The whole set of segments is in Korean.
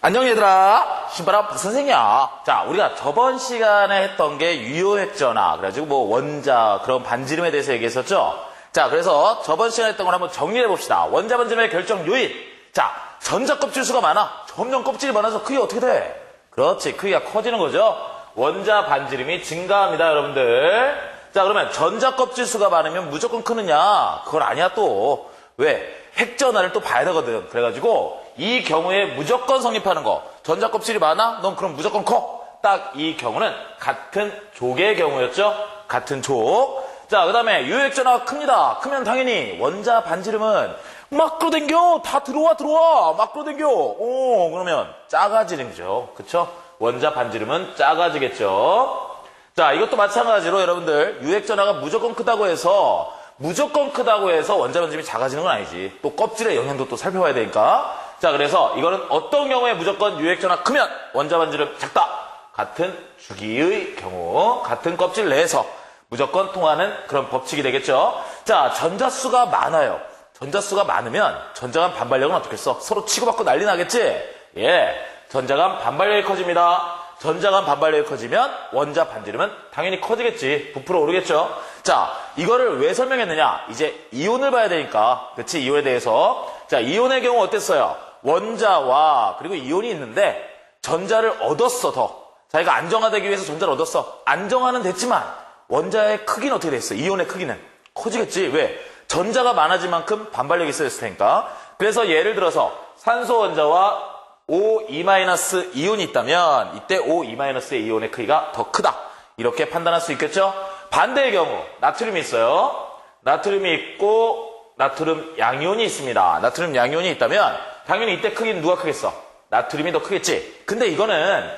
안녕 얘들아, 신바람 박선생이야. 자, 우리가 저번 시간에 했던 게 유효액전화, 그래가지고 뭐 원자, 그런 반지름에 대해서 얘기했었죠. 자, 그래서 저번 시간에 했던 걸 한번 정리해 봅시다. 원자 반지름의 결정 요인. 자, 전자 껍질 수가 많아. 점점 껍질이 많아서 크기가 어떻게 돼? 그렇지, 크기가 커지는 거죠. 원자 반지름이 증가합니다, 여러분들. 자, 그러면 전자 껍질 수가 많으면 무조건 크느냐? 그건 아니야 또. 왜? 핵전화를 또 봐야 되거든. 그래가지고 이 경우에 무조건 성립하는 거. 전자 껍질이 많아? 넌 그럼 무조건 커. 딱 이 경우는 같은 족의 경우였죠. 같은 족. 자, 그 다음에 유효액전화가 큽니다. 크면 당연히 원자 반지름은 막 끌어당겨. 다 들어와. 막 끌어당겨. 그러면 작아지는 거죠. 그쵸? 원자 반지름은 작아지겠죠. 자, 이것도 마찬가지로 여러분들 유효액전화가 무조건 크다고 해서 원자 반지름이 작아지는 건 아니지. 또 껍질의 영향도 또 살펴봐야 되니까. 자, 그래서 이거는 어떤 경우에 무조건 유효액전화 크면 원자 반지름 작다. 같은 주기의 경우, 같은 껍질 내에서 무조건 통하는 그런 법칙이 되겠죠. 자, 전자수가 많아요. 전자수가 많으면 전자간 반발력은 어떻겠어? 서로 치고받고 난리 나겠지? 예, 전자간 반발력이 커집니다. 전자간 반발력이 커지면 원자 반지름은 당연히 커지겠지. 부풀어 오르겠죠. 자, 이거를 왜 설명했느냐? 이제 이온을 봐야 되니까. 그치? 이온에 대해서. 자, 이온의 경우 어땠어요? 원자와 그리고 이온이 있는데 전자를 얻었어, 더. 자기가 안정화되기 위해서 전자를 얻었어. 안정화는 됐지만 원자의 크기는 어떻게 됐어? 이온의 크기는 커지겠지. 왜? 전자가 많아진 만큼 반발력이 있어졌을 테니까. 그래서 예를 들어서 산소 원자와 O2- 이온이 있다면 이때 O2- 이온의 크기가 더 크다. 이렇게 판단할 수 있겠죠? 반대의 경우 나트륨이 있어요. 나트륨이 있고 나트륨 양이온이 있습니다. 나트륨 양이온이 있다면 당연히 이때 크기는 누가 크겠어? 나트륨이 더 크겠지. 근데 이거는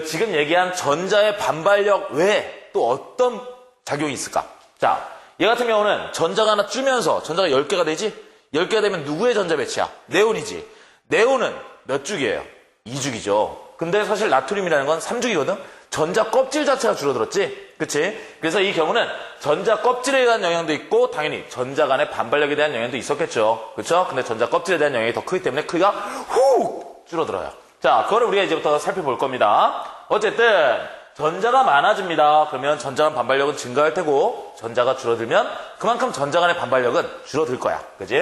지금 얘기한 전자의 반발력 외에 또 어떤 작용이 있을까? 자, 얘 같은 경우는 전자가 하나 줄면서 전자가 10개가 되지? 10개가 되면 누구의 전자 배치야? 네온이지. 네온은 몇 죽이에요? 2죽이죠. 근데 사실 나트륨이라는 건 3죽이거든? 전자 껍질 자체가 줄어들었지? 그치? 그래서 이 경우는 전자 껍질에 대한 영향도 있고 당연히 전자 간의 반발력에 대한 영향도 있었겠죠. 그쵸? 근데 전자 껍질에 대한 영향이 더 크기 때문에 크기가 훅 줄어들어요. 자, 그거를 우리가 이제부터 살펴볼 겁니다. 어쨌든 전자가 많아집니다. 그러면 전자 간 반발력은 증가할 테고 전자가 줄어들면 그만큼 전자 간의 반발력은 줄어들 거야. 그치?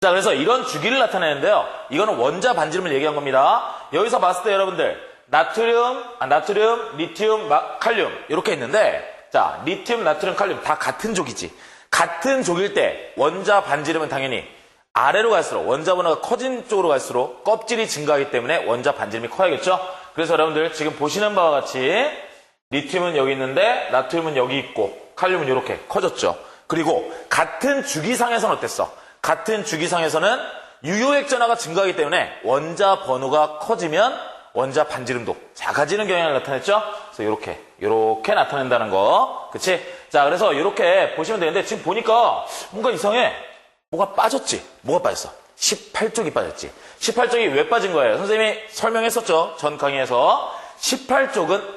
자, 그래서 이런 주기를 나타내는데요. 이거는 원자 반지름을 얘기한 겁니다. 여기서 봤을 때 여러분들 나트륨, 리튬, 칼륨 이렇게 있는데 자, 리튬, 나트륨, 칼륨 다 같은 족이지. 같은 족일 때 원자 반지름은 당연히 아래로 갈수록 원자 번호가 커진 쪽으로 갈수록 껍질이 증가하기 때문에 원자 반지름이 커야겠죠. 그래서 여러분들 지금 보시는 바와 같이 리튬은 여기 있는데 나트륨은 여기 있고 칼륨은 이렇게 커졌죠. 그리고 같은 주기상에서는 어땠어? 같은 주기상에서는 유효액전화가 증가하기 때문에 원자 번호가 커지면 원자 반지름도 작아지는 경향을 나타냈죠? 그래서 이렇게 나타낸다는 거. 그치? 자, 그래서 이렇게 보시면 되는데 지금 보니까 뭔가 이상해. 뭐가 빠졌지? 뭐가 빠졌어? 18쪽이 빠졌지. 18쪽이 왜 빠진 거예요? 선생님이 설명했었죠? 전 강의에서. 18쪽은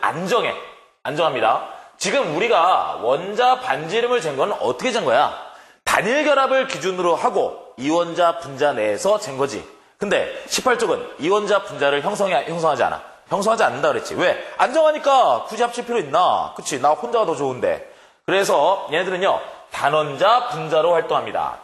안정합니다. 지금 우리가 원자 반지름을 잰 건 어떻게 잰 거야? 단일 결합을 기준으로 하고 이원자 분자 내에서 잰 거지. 근데 18쪽은 이원자 분자를 형성하지 않아. 형성하지 않는다 그랬지. 왜? 안정하니까 굳이 합칠 필요 있나? 그치? 나 혼자가 더 좋은데. 그래서 얘네들은요. 단원자 분자로 활동합니다.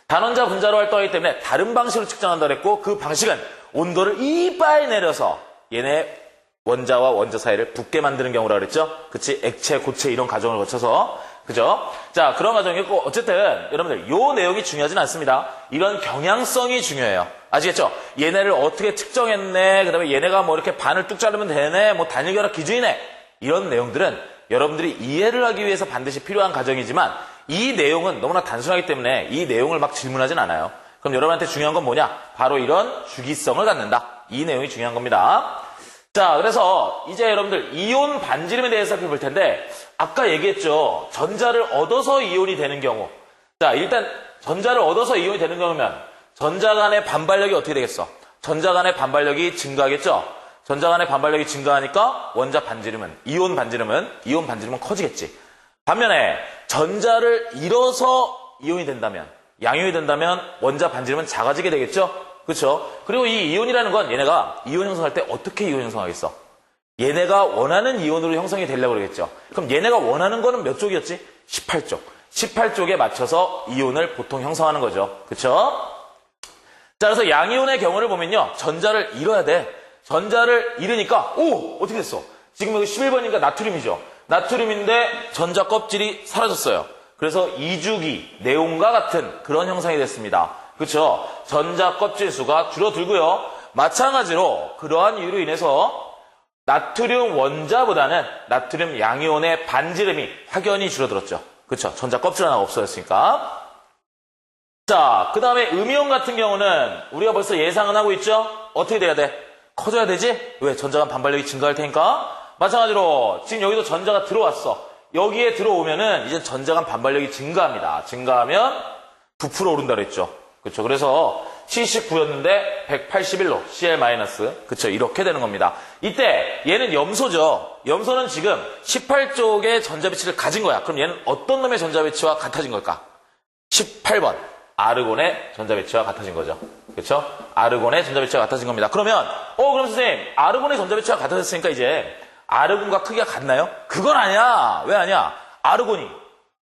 단원자 분자로 활동하기 때문에 다른 방식으로 측정한다 그랬고 그 방식은 온도를 이빨 내려서 얘네 원자와 원자 사이를 붓게 만드는 경우라 그랬죠? 그치? 액체, 고체 이런 과정을 거쳐서. 그죠? 자, 그런 과정이었고 어쨌든 여러분들 요 내용이 중요하진 않습니다. 이런 경향성이 중요해요. 아시겠죠? 얘네를 어떻게 측정했네. 그 다음에 얘네가 뭐 이렇게 반을 뚝 자르면 되네. 뭐 단일결합 기준이네. 이런 내용들은 여러분들이 이해를 하기 위해서 반드시 필요한 과정이지만 이 내용은 너무나 단순하기 때문에 이 내용을 막 질문하진 않아요. 그럼 여러분한테 중요한 건 뭐냐? 바로 이런 주기성을 갖는다. 이 내용이 중요한 겁니다. 자, 그래서 이제 여러분들 이온 반지름에 대해서 살펴볼 텐데 아까 얘기했죠. 전자를 얻어서 이온이 되는 경우. 자, 일단 전자를 얻어서 이온이 되는 경우면 전자 간의 반발력이 어떻게 되겠어? 전자 간의 반발력이 증가하겠죠? 전자 간의 반발력이 증가하니까 원자 반지름은, 이온 반지름은 커지겠지. 반면에 전자를 잃어서 이온이 된다면 양이온이 된다면 원자 반지름은 작아지게 되겠죠? 그렇죠? 그리고 이 이온이라는 건 얘네가 이온 형성할 때 어떻게 이온 형성하겠어? 얘네가 원하는 이온으로 형성이 되려고 그러겠죠. 그럼 얘네가 원하는 거는 몇 쪽이었지? 18쪽. 18쪽에 맞춰서 이온을 보통 형성하는 거죠. 그렇죠? 자, 그래서 양이온의 경우를 보면요. 전자를 잃어야 돼. 전자를 잃으니까 어떻게 됐어? 지금 여기 11번이니까 나트륨이죠. 나트륨인데 전자 껍질이 사라졌어요. 그래서 이주기, 네온과 같은 그런 형상이 됐습니다. 그렇죠? 전자 껍질 수가 줄어들고요. 마찬가지로 그러한 이유로 인해서 나트륨 원자보다는 나트륨 양이온의 반지름이 확연히 줄어들었죠. 그렇죠? 전자 껍질 하나가 없어졌으니까. 자, 그 다음에 음이온 같은 경우는 우리가 벌써 예상은 하고 있죠? 어떻게 돼야 돼? 커져야 되지? 왜? 전자간 반발력이 증가할 테니까. 마찬가지로 지금 여기도 전자가 들어왔어. 여기에 들어오면은 이제 전자간 반발력이 증가합니다. 증가하면 부풀어 오른다 그랬죠. 그렇죠? 그래서 79였는데 181로 Cl-. 그렇죠? 이렇게 되는 겁니다. 이때 얘는 염소죠. 염소는 지금 18쪽의 전자배치를 가진 거야. 그럼 얘는 어떤 놈의 전자배치와 같아진 걸까? 18번 아르곤의 전자배치와 같아진 거죠. 그렇죠? 아르곤의 전자배치와 같아진 겁니다. 그러면 그럼 선생님 아르곤의 전자배치와 같아졌으니까 이제 아르곤과 크기가 같나요? 그건 아니야. 왜 아니야? 아르곤이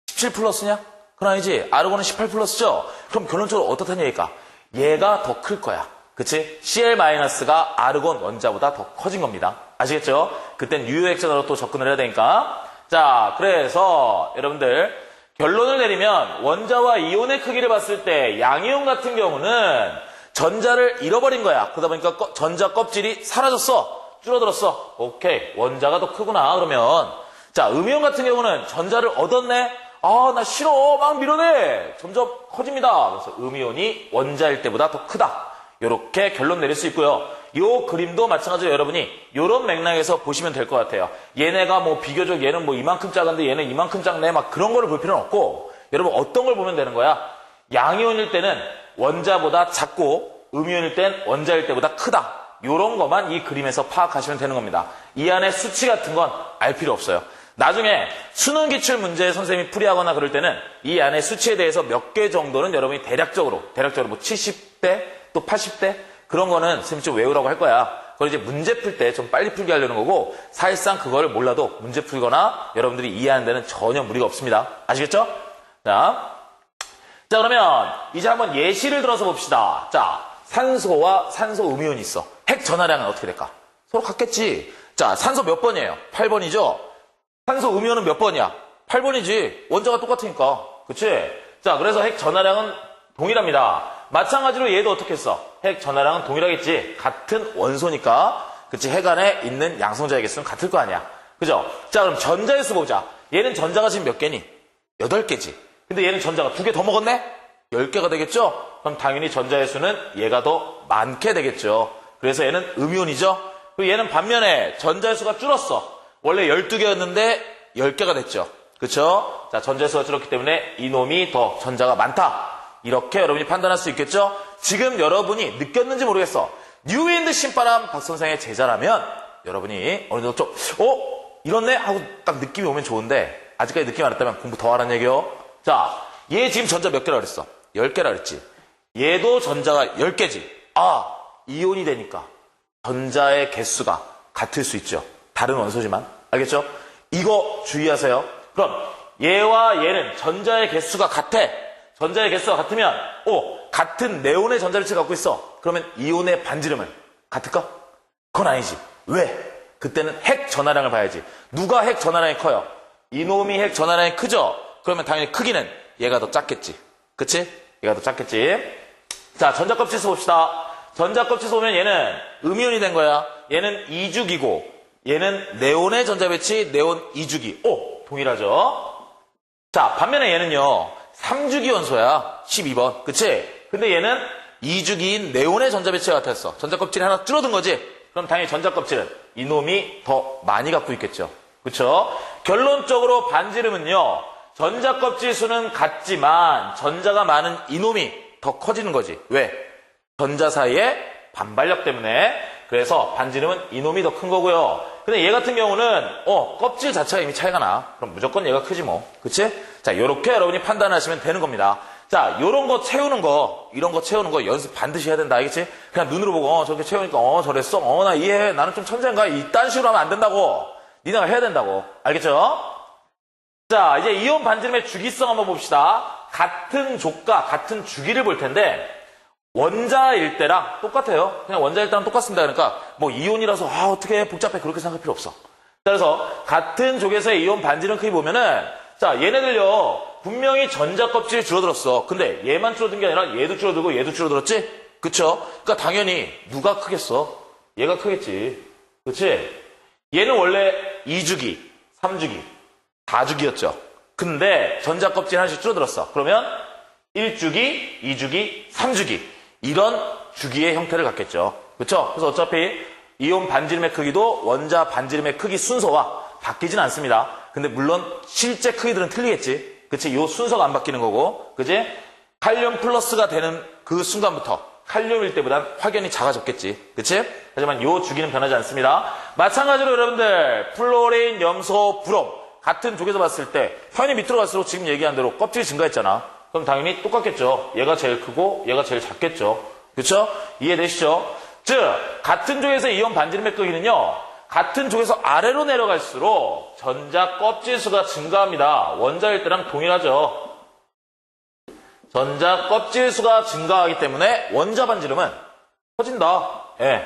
17 플러스냐? 그건 아니지. 아르곤은 18 플러스죠? 그럼 결론적으로 어떻다는 얘기일까? 얘가 더 클 거야. 그치? Cl-가 아르곤 원자보다 더 커진 겁니다. 아시겠죠? 그땐 유효액자로 또 접근을 해야 되니까. 자, 그래서 여러분들 결론을 내리면 원자와 이온의 크기를 봤을 때 양이온 같은 경우는 전자를 잃어버린 거야. 그러다 보니까 전자 껍질이 사라졌어. 줄어들었어. 오케이. 원자가 더 크구나. 그러면 자, 음이온 같은 경우는 전자를 얻었네. 나 싫어. 막 밀어내. 점점 커집니다. 그래서 음이온이 원자일 때보다 더 크다. 이렇게 결론 내릴 수 있고요. 요 그림도 마찬가지로 여러분이 요런 맥락에서 보시면 될 것 같아요. 얘네가 뭐 비교적 얘는 뭐 이만큼 작은데 얘는 이만큼 작네. 막 그런 거를 볼 필요는 없고 여러분 어떤 걸 보면 되는 거야? 양이온일 때는 원자보다 작고 음이온일 땐 원자일 때보다 크다. 요런 것만 이 그림에서 파악하시면 되는 겁니다. 이 안에 수치 같은 건 알 필요 없어요. 나중에 수능 기출 문제 선생님이 풀이하거나 그럴 때는 이 안에 수치에 대해서 몇 개 정도는 여러분이 대략적으로 뭐 70대 또 80대 그런 거는 선생님이 좀 외우라고 할 거야. 그걸 이제 문제 풀 때 좀 빨리 풀게 하려는 거고 사실상 그거를 몰라도 문제 풀거나 여러분들이 이해하는 데는 전혀 무리가 없습니다. 아시겠죠? 자, 그러면 이제 한번 예시를 들어서 봅시다. 자, 산소와 산소 음이온이 있어. 핵 전하량은 어떻게 될까? 서로 같겠지. 자, 산소 몇 번이에요? 8번이죠? 산소 음이온은 몇 번이야? 8번이지. 원자가 똑같으니까. 그치? 자, 그래서 핵 전하량은 동일합니다. 마찬가지로 얘도 어떻게 했어? 핵 전하량은 동일하겠지. 같은 원소니까. 그치? 핵 안에 있는 양성자의 개수는 같을 거 아니야. 그죠? 자, 그럼 전자의 수 보자. 얘는 전자가 지금 몇 개니? 8개지. 근데 얘는 전자가 2개 더 먹었네? 10개가 되겠죠? 그럼 당연히 전자의 수는 얘가 더 많게 되겠죠. 그래서 얘는 음이온이죠? 그리고 얘는 반면에 전자의 수가 줄었어. 원래 12개였는데 10개가 됐죠. 그쵸? 자, 전자의 수가 줄었기 때문에 이놈이 더 전자가 많다. 이렇게 여러분이 판단할 수 있겠죠? 지금 여러분이 느꼈는지 모르겠어. 뉴윈드 신바람 박선생의 제자라면 여러분이 어느 정도 좀 이렇네? 하고 딱 느낌이 오면 좋은데 아직까지 느낌이 안 왔다면 공부 더 하라는 얘기요. 자, 얘 지금 전자 몇 개라 그랬어? 10개라 그랬지. 얘도 전자가 10개지. 이온이 되니까 전자의 개수가 같을 수 있죠. 다른 원소지만. 알겠죠? 이거 주의하세요. 그럼 얘와 얘는 전자의 개수가 같아. 전자의 개수가 같으면 같은 네온의 전자배치를 갖고 있어. 그러면 이온의 반지름은 같을까? 그건 아니지. 왜? 그때는 핵 전하량을 봐야지. 누가 핵 전하량이 커요? 이놈이 핵 전하량이 크죠? 그러면 당연히 크기는 얘가 더 작겠지. 그치? 얘가 더 작겠지. 자, 전자껍질수 봅시다. 전자껍질수 보면 얘는 음이온이 된 거야. 얘는 이주기고 얘는 네온의 전자배치, 네온 이주기. 동일하죠? 자, 반면에 얘는요. 3주기 원소야. 12번. 그치? 근데 얘는 2주기인 네온의 전자배치가 같았어. 전자껍질이 하나 줄어든 거지? 그럼 당연히 전자껍질은 이놈이 더 많이 갖고 있겠죠. 그쵸? 결론적으로 반지름은요. 전자껍질 수는 같지만 전자가 많은 이놈이 더 커지는 거지. 왜? 전자 사이의 반발력 때문에. 그래서 반지름은 이놈이 더 큰 거고요. 근데 얘 같은 경우는 껍질 자체가 이미 차이가 나. 그럼 무조건 얘가 크지 뭐. 그치? 자, 요렇게 여러분이 판단하시면 되는 겁니다. 자, 요런 거 채우는 거, 이런 거 채우는 거 연습 반드시 해야 된다. 알겠지? 그냥 눈으로 보고, 저렇게 채우니까, 저랬어. 나 이해해. 나는 좀 천재인가? 이딴 식으로 하면 안 된다고. 니네가 해야 된다고. 알겠죠? 자, 이제 이온 반지름의 주기성 한번 봅시다. 같은 족과 같은 주기를 볼 텐데, 원자일 때랑 똑같아요. 그냥 원자일 때랑 똑같습니다. 그러니까, 뭐, 이온이라서, 어떻게 복잡해. 그렇게 생각할 필요 없어. 그래서, 같은 족에서의 이온 반지름 크기 보면은, 자, 얘네들요, 분명히 전자 껍질이 줄어들었어. 근데 얘만 줄어든 게 아니라 얘도 줄어들고 얘도 줄어들었지? 그쵸? 그러니까 당연히 누가 크겠어? 얘가 크겠지. 그치? 얘는 원래 2주기, 3주기, 4주기였죠. 근데 전자 껍질 하나씩 줄어들었어. 그러면 1주기, 2주기, 3주기 이런 주기의 형태를 갖겠죠. 그쵸? 그래서 어차피 이온 반지름의 크기도 원자 반지름의 크기 순서와 바뀌진 않습니다. 근데 물론 실제 크기들은 틀리겠지. 그치? 요 순서가 안 바뀌는 거고. 그치? 칼륨 플러스가 되는 그 순간부터 칼륨일 때보단 확연히 작아졌겠지. 그치? 하지만 요 주기는 변하지 않습니다. 마찬가지로 여러분들 플로레인, 염소, 브롬 같은 족에서 봤을 때 현이 밑으로 갈수록 지금 얘기한 대로 껍질이 증가했잖아. 그럼 당연히 똑같겠죠. 얘가 제일 크고 얘가 제일 작겠죠. 그쵸? 이해되시죠? 즉 같은 족에서 이온 반지름의 크기는요. 같은 족에서 아래로 내려갈수록 전자 껍질 수가 증가합니다. 원자일 때랑 동일하죠. 전자 껍질 수가 증가하기 때문에 원자 반지름은 커진다. 예,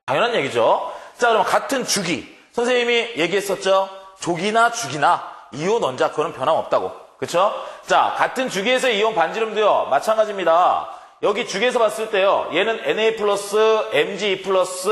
당연한 얘기죠. 자, 그럼 같은 주기. 선생님이 얘기했었죠. 족이나 주기나 이온 원자 그거는 변함없다고. 그쵸? 자, 같은 주기에서 이온 반지름도요. 마찬가지입니다. 여기 주기에서 봤을 때요. 얘는 Na 플러스, Mg2 플러스,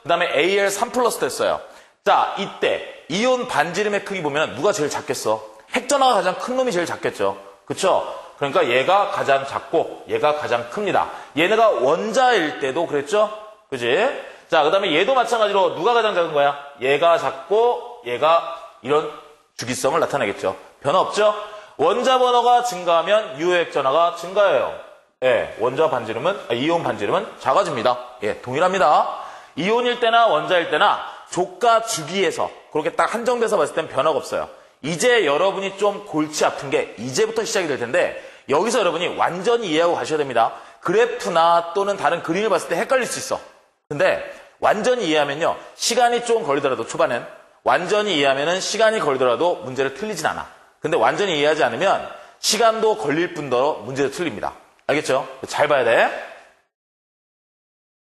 그 다음에 AL3 플러스 됐어요. 자, 이때 이온 반지름의 크기 보면 누가 제일 작겠어? 핵전화가 가장 큰 놈이 제일 작겠죠. 그쵸? 그러니까 얘가 가장 작고 얘가 가장 큽니다. 얘네가 원자일 때도 그랬죠? 그지? 자, 그 다음에 얘도 마찬가지로 누가 가장 작은 거야? 얘가 작고 얘가 이런 주기성을 나타내겠죠. 변화 없죠? 원자 번호가 증가하면 유효 핵전화가 증가해요. 예, 원자 반지름은, 이온 반지름은 작아집니다. 예, 동일합니다. 이온일 때나 원자일 때나 족과 주기에서 그렇게 딱 한정돼서 봤을 땐 변화가 없어요. 이제 여러분이 좀 골치 아픈 게 이제부터 시작이 될 텐데 여기서 여러분이 완전히 이해하고 가셔야 됩니다. 그래프나 또는 다른 그림을 봤을 때 헷갈릴 수 있어. 근데 완전히 이해하면요. 시간이 좀 걸리더라도 초반엔 완전히 이해하면은 시간이 걸리더라도 문제를 틀리진 않아. 근데 완전히 이해하지 않으면 시간도 걸릴 뿐더러 문제도 틀립니다. 알겠죠? 잘 봐야 돼.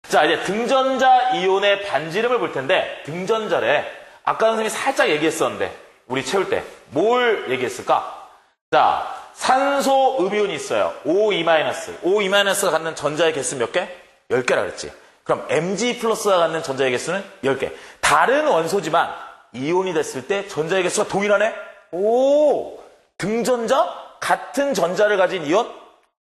자, 이제 등전자 이온의 반지름을 볼 텐데 등전자래. 아까 선생님이 살짝 얘기했었는데 우리 채울 때 뭘 얘기했을까? 자, 산소 음이온이 있어요. O2-. O2-가 갖는 전자의 개수 몇 개? 10개라 그랬지. 그럼 Mg 플러스가 갖는 전자의 개수는 10개. 다른 원소지만 이온이 됐을 때 전자의 개수가 동일하네? 오! 등전자? 같은 전자를 가진 이온?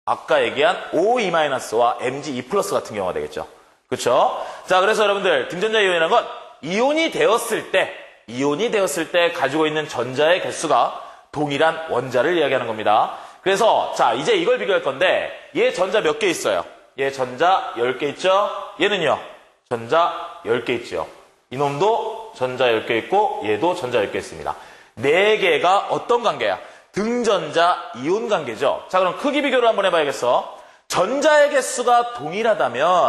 아까 얘기한 O2-와 Mg2 플러스 같은 경우가 되겠죠. 그렇죠? 자, 그래서 여러분들 등전자 이온이라는 건 이온이 되었을 때 가지고 있는 전자의 개수가 동일한 원자를 이야기하는 겁니다. 그래서 자, 이제 이걸 비교할 건데 얘 전자 몇 개 있어요? 얘 전자 10개 있죠? 얘는요? 전자 10개 있죠. 이놈도 전자 10개 있고 얘도 전자 10개 있습니다. 4개가 어떤 관계야? 등전자 이온 관계죠. 자, 그럼 크기 비교를 한번 해봐야겠어. 전자의 개수가 동일하다면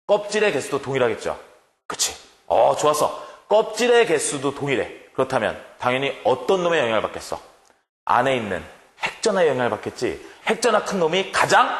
껍질의 개수도 동일하겠죠. 그치? 좋았어. 껍질의 개수도 동일해. 그렇다면 당연히 어떤 놈의 영향을 받겠어? 안에 있는 핵전화의 영향을 받겠지. 핵전화 큰 놈이 가장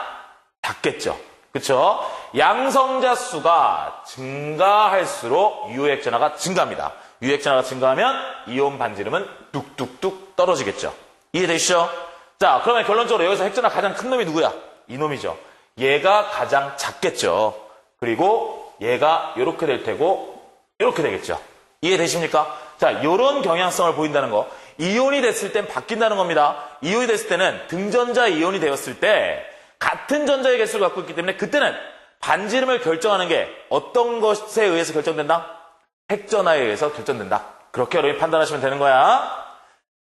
작겠죠. 그쵸? 양성자 수가 증가할수록 유효핵전화가 증가합니다. 유효핵전화가 증가하면 이온 반지름은 뚝뚝뚝 떨어지겠죠. 이해되시죠? 자, 그러면 결론적으로 여기서 핵전화 가장 큰 놈이 누구야? 이놈이죠. 얘가 가장 작겠죠. 그리고 얘가 이렇게 될 테고 이렇게 되겠죠. 이해되십니까? 자, 요런 경향성을 보인다는 거. 이온이 됐을 땐 바뀐다는 겁니다. 이온이 됐을 때는 등전자 이온이 되었을 때 같은 전자의 개수를 갖고 있기 때문에 그때는 반지름을 결정하는 게 어떤 것에 의해서 결정된다? 핵전화에 의해서 결정된다. 그렇게 여러분이 판단하시면 되는 거야.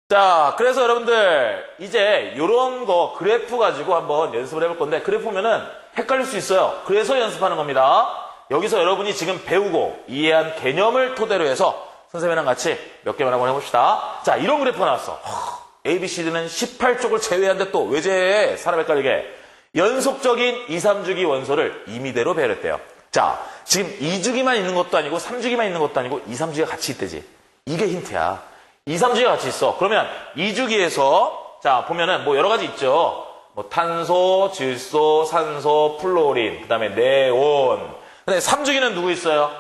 자, 그래서 여러분들 이제 이런 거 그래프 가지고 한번 연습을 해볼 건데 그래프 보면은 헷갈릴 수 있어요. 그래서 연습하는 겁니다. 여기서 여러분이 지금 배우고 이해한 개념을 토대로 해서 선생님이랑 같이 몇 개만 한번 해봅시다. 자, 이런 그래프가 나왔어. A, B, C, D는 18쪽을 제외한데 또 왜 제외해? 사람 헷갈리게. 연속적인 2, 3주기 원소를 임의대로 배열했대요. 자, 지금 2주기만 있는 것도 아니고 3주기만 있는 것도 아니고 2, 3주기가 같이 있대지. 이게 힌트야. 2, 3주기가 같이 있어. 그러면 2주기에서 자 보면은 뭐 여러 가지 있죠. 뭐 탄소, 질소, 산소, 플로린, 그 다음에 네온. 근데 3주기는 누구 있어요?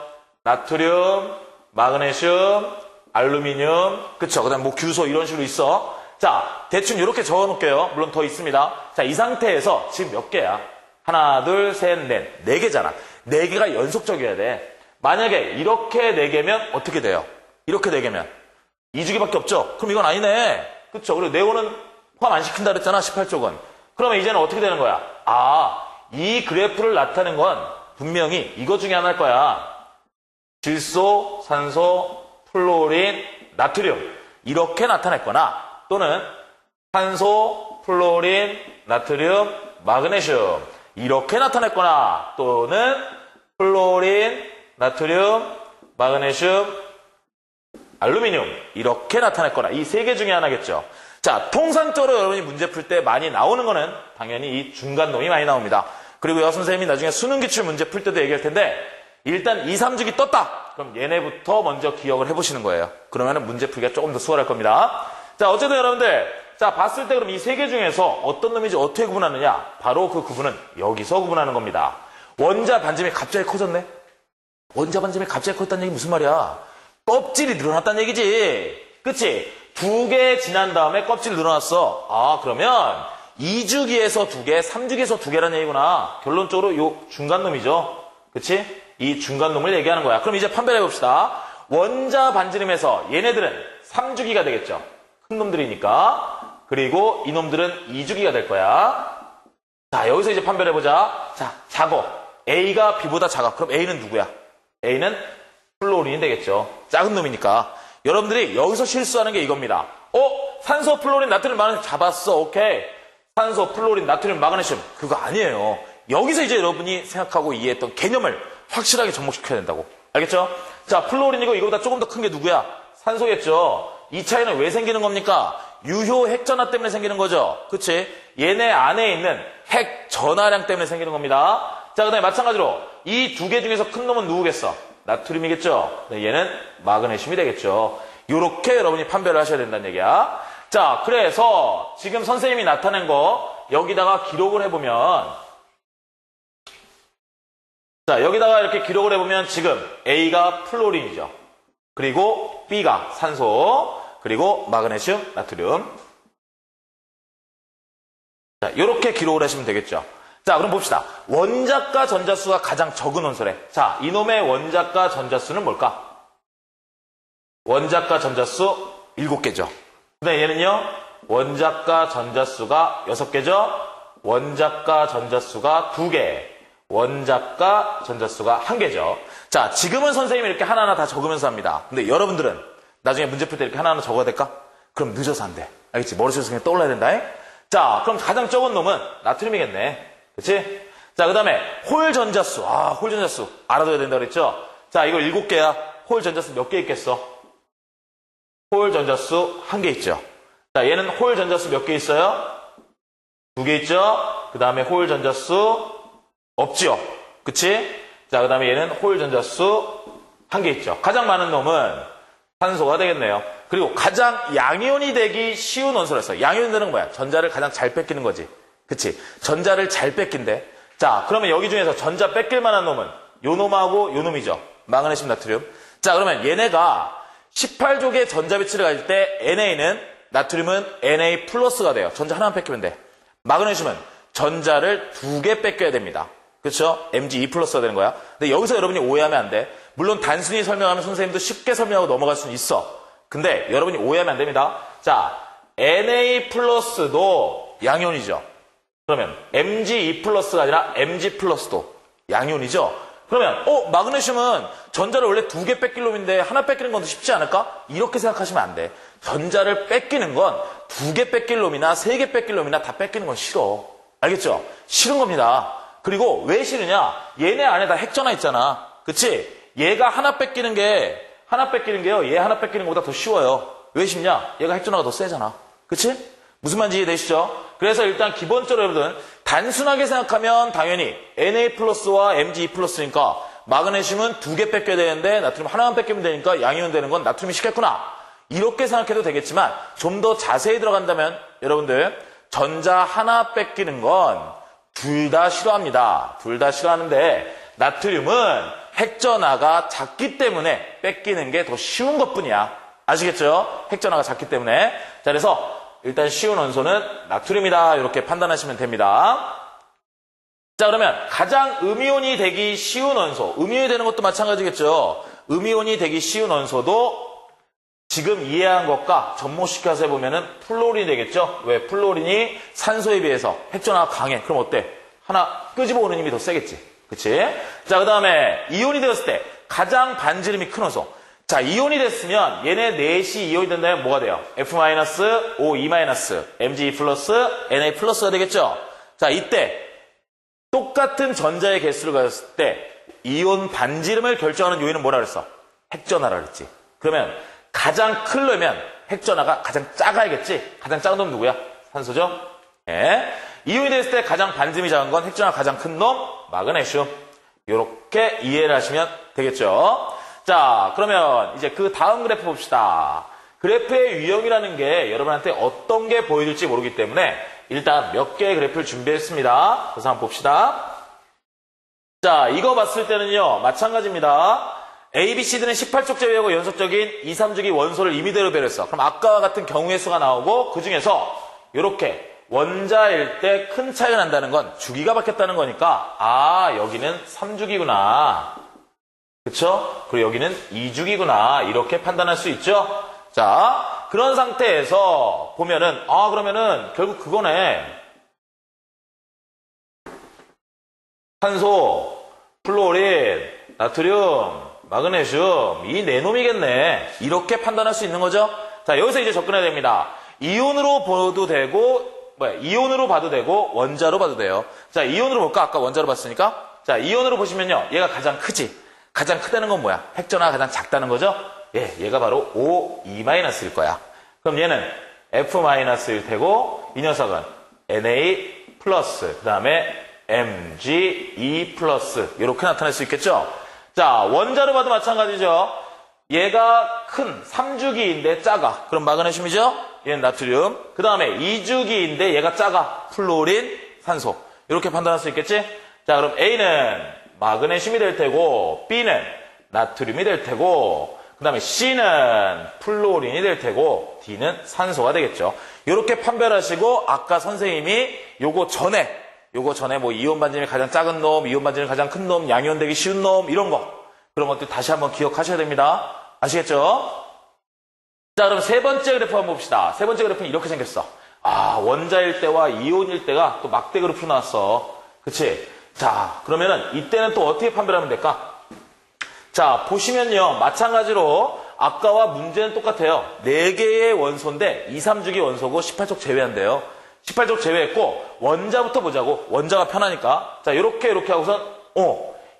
나트륨, 마그네슘, 알루미늄, 그쵸? 그 다음에 뭐 규소 이런 식으로 있어. 자, 대충 이렇게 적어 놓을게요. 물론 더 있습니다. 자, 이 상태에서 지금 몇 개야? 하나, 둘, 셋, 넷. 4개잖아. 4개가 연속적이어야 돼. 만약에 이렇게 4개면 어떻게 돼요? 이렇게 4개면 2주기밖에 없죠? 그럼 이건 아니네. 그쵸? 그리고 네온은 포함 안 시킨다 그랬잖아, 18쪽은. 그러면 이제는 어떻게 되는 거야? 아, 이 그래프를 나타낸 건 분명히 이거 중에 하나일 거야. 질소, 산소, 플로린, 나트륨. 이렇게 나타냈거나 또는 탄소, 플로린, 나트륨, 마그네슘. 이렇게 나타냈거나 또는 플로린, 나트륨, 마그네슘, 알루미늄. 이렇게 나타냈거나 이 3개 중에 하나겠죠. 자, 통상적으로 여러분이 문제 풀 때 많이 나오는 거는 당연히 이 중간놈이 많이 나옵니다. 그리고요, 선생님이 나중에 수능 기출 문제 풀 때도 얘기할 텐데 일단 2, 3주기 떴다. 그럼 얘네부터 먼저 기억을 해보시는 거예요. 그러면 문제 풀기가 조금 더 수월할 겁니다. 자, 어쨌든 여러분들, 자, 봤을 때 그럼 이 3개 중에서 어떤 놈인지 어떻게 구분하느냐? 바로 그 구분은 여기서 구분하는 겁니다. 원자 반지름이 갑자기 커졌네? 원자 반지름이 갑자기 커졌다는 얘기 무슨 말이야? 껍질이 늘어났다는 얘기지. 그치? 2개 지난 다음에 껍질이 늘어났어. 아, 그러면 2주기에서 2개, 3주기에서 2개라는 얘기구나. 결론적으로 요 중간놈이죠. 그치? 이 중간놈을 얘기하는 거야. 그럼 이제 판별해 봅시다. 원자 반지름에서 얘네들은 3주기가 되겠죠. 큰 놈들이니까. 그리고 이놈들은 2주기가 될 거야. 자, 여기서 이제 판별해 보자. 자, 작어. A가 B보다 작아. 그럼 A는 누구야? A는 플로린이 되겠죠. 작은 놈이니까. 여러분들이 여기서 실수하는 게 이겁니다. 산소, 플로린, 나트륨, 마그네슘 잡았어. 오케이. 산소, 플로린, 나트륨, 마그네슘. 그거 아니에요. 여기서 이제 여러분이 생각하고 이해했던 개념을 확실하게 접목시켜야 된다고. 알겠죠? 자, 플로린이고 이거보다 조금 더 큰 게 누구야? 산소겠죠. 이 차이는 왜 생기는 겁니까? 유효 핵전하 때문에 생기는 거죠. 그치? 얘네 안에 있는 핵 전하량 때문에 생기는 겁니다. 자, 그 다음에 마찬가지로 이 2개 중에서 큰 놈은 누구겠어? 나트륨이겠죠. 네, 얘는 마그네슘이 되겠죠. 요렇게 여러분이 판별을 하셔야 된다는 얘기야. 자, 그래서 지금 선생님이 나타낸 거 여기다가 기록을 해보면, 자, 여기다가 이렇게 기록을 해보면 지금 A가 플로린이죠. 그리고 B가 산소, 그리고 마그네슘, 나트륨. 자, 이렇게 기록을 하시면 되겠죠. 자, 그럼 봅시다. 원자과 전자수가 가장 적은 원소래. 자, 이놈의 원자과 전자수는 뭘까? 원자과 전자수 7개죠. 근데 얘는요, 원자과 전자수가 6개죠. 원자과 전자수가 2개. 원자과 전자수가 1개죠. 자, 지금은 선생님이 이렇게 하나하나 다 적으면서 합니다. 근데 여러분들은 나중에 문제 풀 때 이렇게 하나하나 적어야 될까? 그럼 늦어서 안 돼. 알겠지? 머릿속에서 그냥 떠올라야 된다. 자, 그럼 가장 적은 놈은 나트륨이겠네. 그치? 자, 그 다음에 홀 전자수. 아, 홀 전자수. 알아둬야 된다 그랬죠? 자, 이거 7개야. 홀 전자수 몇 개 있겠어? 홀 전자수 1개 있죠. 자, 얘는 홀 전자수 몇 개 있어요? 2개 있죠? 그 다음에 홀 전자수 없죠? 그치? 자, 그 다음에 얘는 홀 전자수 1개 있죠. 가장 많은 놈은 산소가 되겠네요. 그리고 가장 양이온이 되기 쉬운 원소라서 양이온 되는 건 뭐야? 전자를 가장 잘 뺏기는 거지. 그치? 전자를 잘 뺏긴대. 자, 그러면 여기 중에서 전자 뺏길 만한 놈은 요 놈하고 요 놈이죠. 마그네슘, 나트륨. 자, 그러면 얘네가 18족의 전자 배치를 가질 때 NA는, 나트륨은 Na 플러스가 돼요. 전자 하나만 뺏기면 돼. 마그네슘은 전자를 2개 뺏겨야 됩니다. 그렇죠? Mg2 플러스가 되는 거야. 근데 여기서 여러분이 오해하면 안 돼. 물론 단순히 설명하면 선생님도 쉽게 설명하고 넘어갈 수는 있어. 근데 여러분이 오해하면 안 됩니다. 자, Na 플러스도 양이온이죠. 그러면 Mg2 플러스가 아니라 Mg 플러스도 양이온이죠. 그러면 마그네슘은 전자를 원래 2개 뺏길 놈인데 하나 뺏기는 건 더 쉽지 않을까? 이렇게 생각하시면 안 돼. 전자를 뺏기는 건 2개 뺏길 놈이나 3개 뺏길 놈이나 다 뺏기는 건 싫어. 알겠죠? 싫은 겁니다. 그리고 왜 싫으냐? 얘네 안에 다 핵전화 있잖아. 그치? 얘가 하나 뺏기는 게요. 얘 하나 뺏기는 것보다 더 쉬워요. 왜 쉽냐? 얘가 핵전화가 더 세잖아. 그치? 무슨 말인지 이해되시죠? 그래서 일단 기본적으로 여러분들 단순하게 생각하면 당연히 Na 플러스와 Mg2 플러스니까 마그네슘은 2개 뺏겨야 되는데 나트륨 하나만 뺏기면 되니까 양이온 되는 건 나트륨이 쉽겠구나. 이렇게 생각해도 되겠지만 좀 더 자세히 들어간다면 여러분들 전자 하나 뺏기는 건 둘 다 싫어합니다. 둘 다 싫어하는데 나트륨은 핵전하가 작기 때문에 뺏기는 게 더 쉬운 것뿐이야. 아시겠죠? 핵전하가 작기 때문에. 자, 그래서 일단 쉬운 원소는 나트륨이다. 이렇게 판단하시면 됩니다. 자, 그러면 가장 음이온이 되기 쉬운 원소. 음이온이 되는 것도 마찬가지겠죠. 음이온이 되기 쉬운 원소도 지금 이해한 것과 접목시켜서 해보면은 플로린이 되겠죠. 왜? 플로린이 산소에 비해서 핵전하가 강해. 그럼 어때? 하나 끄집어 오는 힘이 더 세겠지. 그치? 자, 그 다음에 이온이 되었을 때 가장 반지름이 큰 원소. 자, 이온이 됐으면 얘네 넷이 이온이 된다면 뭐가 돼요? F-O2-, Mg 플러스, Na 플러스가 되겠죠? 자, 이때 똑같은 전자의 개수를 가졌을 때 이온 반지름을 결정하는 요인은 뭐라 그랬어? 핵전하라 그랬지. 그러면 가장 크려면 핵전하가 가장 작아야겠지? 가장 작은 놈 누구야? 산소죠? 예. 이온이 됐을 때 가장 반지름이 작은 건 핵전하가 가장 큰 놈, 마그네슘. 이렇게 이해를 하시면 되겠죠? 자, 그러면 이제 그 다음 그래프 봅시다. 그래프의 유형이라는 게 여러분한테 어떤 게 보여줄지 모르기 때문에 일단 몇 개의 그래프를 준비했습니다. 그래서 한번 봅시다. 자, 이거 봤을 때는요, 마찬가지입니다. A, B, C, D는 18쪽 제외하고 연속적인 2, 3주기 원소를 임의대로 배려했어. 그럼 아까와 같은 경우의 수가 나오고 그 중에서 이렇게 원자일 때 큰 차이가 난다는 건 주기가 바뀌었다는 거니까 아, 여기는 3주기구나. 그쵸? 그리고 여기는 2주기구나. 이렇게 판단할 수 있죠? 자, 그런 상태에서 보면은 아, 그러면은 결국 그거네. 산소, 플로린, 나트륨, 마그네슘, 이 네 놈이겠네. 이렇게 판단할 수 있는 거죠? 자, 여기서 이제 접근해야 됩니다. 이온으로 봐도 되고, 이온으로 봐도 되고, 원자로 봐도 돼요. 자, 이온으로 볼까? 아까 원자로 봤으니까. 자, 이온으로 보시면요. 얘가 가장 크지? 가장 크다는 건 뭐야? 핵전하가 가장 작다는 거죠? 예, 얘가 바로 O2-일 거야. 그럼 얘는 F-일 테고, 이 녀석은 Na+, 그 다음에 Mg2+, 이렇게 나타낼 수 있겠죠? 자, 원자로 봐도 마찬가지죠. 얘가 큰 3주기인데 작아. 그럼 마그네슘이죠? 얘는 나트륨. 그 다음에 2주기인데 얘가 작아. 플로린, 산소. 이렇게 판단할 수 있겠지? 자, 그럼 A는 마그네슘이 될 테고, B는 나트륨이 될 테고, 그 다음에 C는 플로린이 될 테고, D는 산소가 되겠죠. 이렇게 판별하시고, 아까 선생님이 요거 전에 뭐 이온 반지름이 가장 작은 놈, 이온 반지름이 가장 큰 놈, 양이온 되기 쉬운 놈, 이런 거. 그런 것들 다시 한번 기억하셔야 됩니다. 아시겠죠? 자, 그럼 세 번째 그래프 한번 봅시다. 세 번째 그래프는 이렇게 생겼어. 아, 원자일 때와 이온일 때가 또 막대 그래프로 나왔어. 그치? 자, 그러면은 이때는 또 어떻게 판별하면 될까? 자, 보시면요. 마찬가지로 아까와 문제는 똑같아요. 4개의 원소인데 2, 3주기 원소고 18쪽 제외한대요. 18쪽 제외했고 원자부터 보자고. 원자가 편하니까. 자, 요렇게 하고선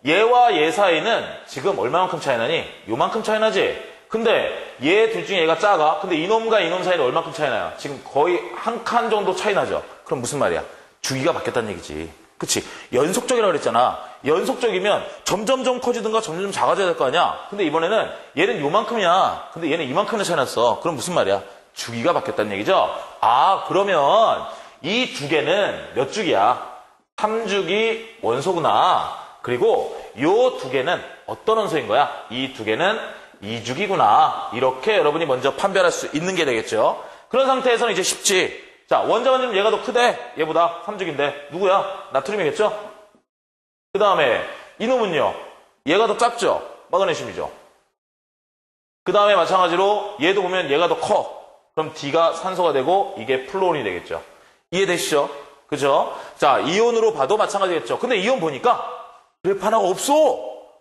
얘와 얘 사이는 지금 얼마만큼 차이 나니? 요만큼 차이 나지? 근데 얘 둘 중에 얘가 작아. 근데 이놈과 이놈 사이는 얼마큼 차이 나요? 지금 거의 한 칸 정도 차이 나죠? 그럼 무슨 말이야? 주기가 바뀌었다는 얘기지. 그치? 연속적이라고 그랬잖아. 연속적이면 점점점 커지든가 점점 작아져야 될 거 아니야? 근데 이번에는 얘는 요만큼이야. 근데 얘는 이만큼이나 차이 났어. 그럼 무슨 말이야? 주기가 바뀌었다는 얘기죠? 아, 그러면 이 두 개는 몇 주기야? 3주기 원소구나. 그리고 요 두 개는 어떤 원소인 거야? 이 두 개는 2주기구나. 이렇게 여러분이 먼저 판별할 수 있는 게 되겠죠. 그런 상태에서는 이제 쉽지. 자, 원자 반지름 얘가 더 크대. 얘보다 3주기인데. 누구야? 나트륨이겠죠? 그 다음에 이놈은요. 얘가 더 작죠? 마그네슘이죠. 그 다음에 마찬가지로 얘도 보면 얘가 더 커. 그럼 D가 산소가 되고 이게 플로린이 되겠죠. 이해되시죠? 그죠? 자, 이온으로 봐도 마찬가지겠죠. 근데 이온 보니까 그래프 하나가 없어.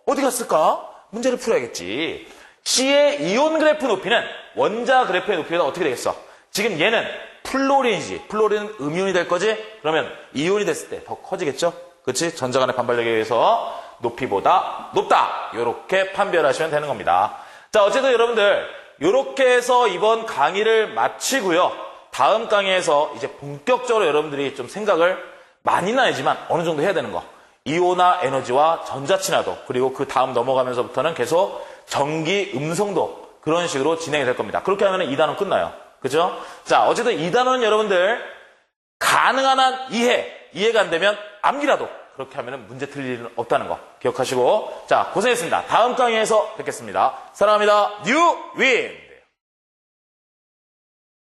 어디 갔을까? 문제를 풀어야겠지. C의 이온 그래프 높이는 원자 그래프의 높이보다 어떻게 되겠어? 지금 얘는 플로린이지. 플로린은 음이온이 될 거지? 그러면 이온이 됐을 때 더 커지겠죠? 그치? 전자 간의 반발력에 의해서 높이보다 높다. 이렇게 판별하시면 되는 겁니다. 자, 어쨌든 여러분들 이렇게 해서 이번 강의를 마치고요. 다음 강의에서 이제 본격적으로 여러분들이 좀 생각을 많이는 아니지만 어느 정도 해야 되는 거. 이온화 에너지와 전자친화도, 그리고 그 다음 넘어가면서부터는 계속 전기 음성도, 그런 식으로 진행이 될 겁니다. 그렇게 하면 2단원 끝나요. 그죠? 자, 어쨌든 2단원은 여러분들 가능한 한 이해가 안 되면 암기라도 그렇게 하면 문제 틀릴 일은 없다는 거 기억하시고, 자, 고생했습니다. 다음 강의에서 뵙겠습니다. 사랑합니다. 뉴 윈!